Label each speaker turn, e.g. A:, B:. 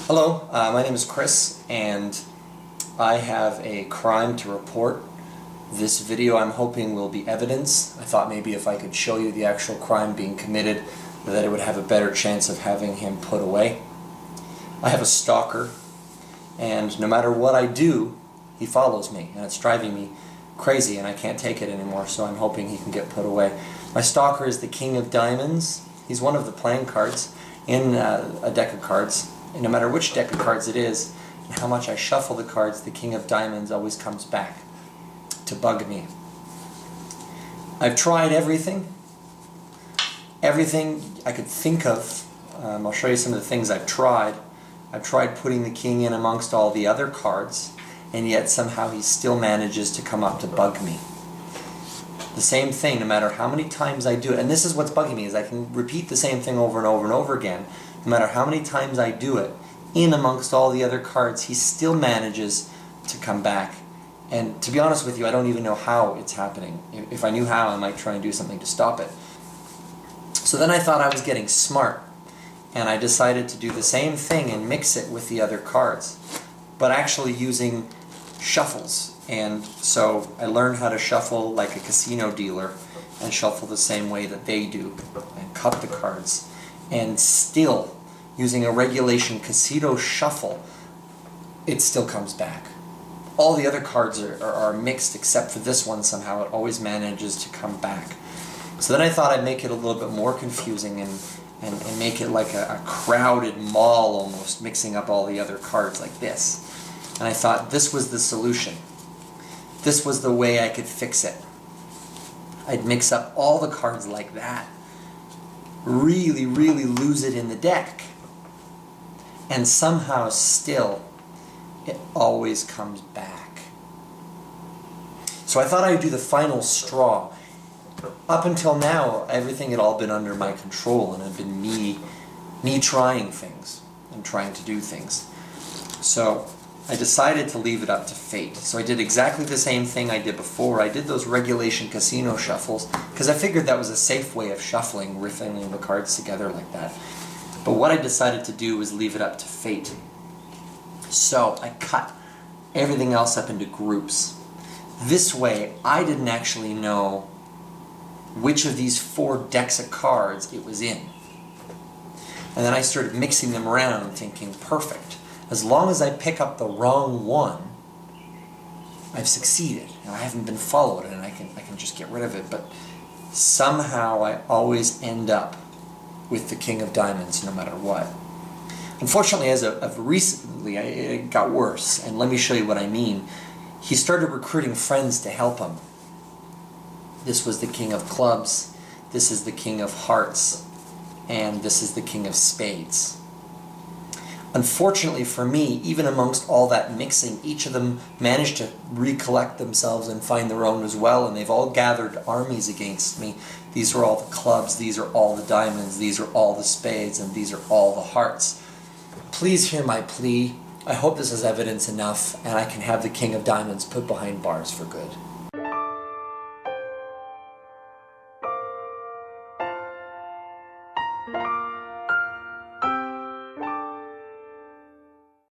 A: Hello, my name is Chris, and I have a crime to report. This video I'm hoping will be evidence. I thought maybe if I could show you the actual crime being committed, that it would have a better chance of having him put away. I have a stalker, and no matter what I do, he follows me, and it's driving me crazy, and I can't take it anymore, so I'm hoping he can get put away. My stalker is the King of Diamonds. He's one of the playing cards in a deck of cards. And no matter which deck of cards it is, and how much I shuffle the cards, the King of Diamonds always comes back to bug me. I've tried everything I could think of. I'll show you some of the things I've tried. I've tried putting the King in amongst all the other cards, and yet somehow he still manages to come up to bug me. The same thing, no matter how many times I do it, and this is what's bugging me, is I can repeat the same thing over and over and over again. No matter how many times I do it, in amongst all the other cards, he still manages to come back. And to be honest with you, I don't even know how it's happening. If I knew how, I might try and do something to stop it. So then I thought I was getting smart, and I decided to do the same thing and mix it with the other cards, but actually using shuffles. And so I learned how to shuffle like a casino dealer and shuffle the same way that they do and cut the cards. And still, using a regulation casino shuffle, it still comes back. All the other cards are mixed except for this one. Somehow it always manages to come back. So then I thought I'd make it a little bit more confusing and make it like a crowded mall almost, mixing up all the other cards like this. And I thought this was the solution. This was the way I could fix it. I'd mix up all the cards like that, really lose it in the deck, and somehow still it always comes back. So I thought I'd do the final straw. Up until now, everything had all been under my control, and it had been me trying things and trying to do things. So I decided to leave it up to fate. So I did exactly the same thing I did before. I did those regulation casino shuffles because I figured that was a safe way of shuffling, riffling the cards together like that. But what I decided to do was leave it up to fate. So I cut everything else up into groups. This way, I didn't actually know which of these 4 decks of cards it was in. And then I started mixing them around thinking, perfect. As long as I pick up the wrong one, I've succeeded, and I haven't been followed, and I can just get rid of it. But somehow I always end up with the King of Diamonds, no matter what. Unfortunately, as of recently, it got worse, and let me show you what I mean. He started recruiting friends to help him. This was the King of Clubs, this is the King of Hearts, and this is the King of Spades. Unfortunately for me, even amongst all that mixing, each of them managed to recollect themselves and find their own as well, and they've all gathered armies against me. These are all the clubs, these are all the diamonds, these are all the spades, and these are all the hearts. Please hear my plea. I hope this is evidence enough, and I can have the King of Diamonds put behind bars for good.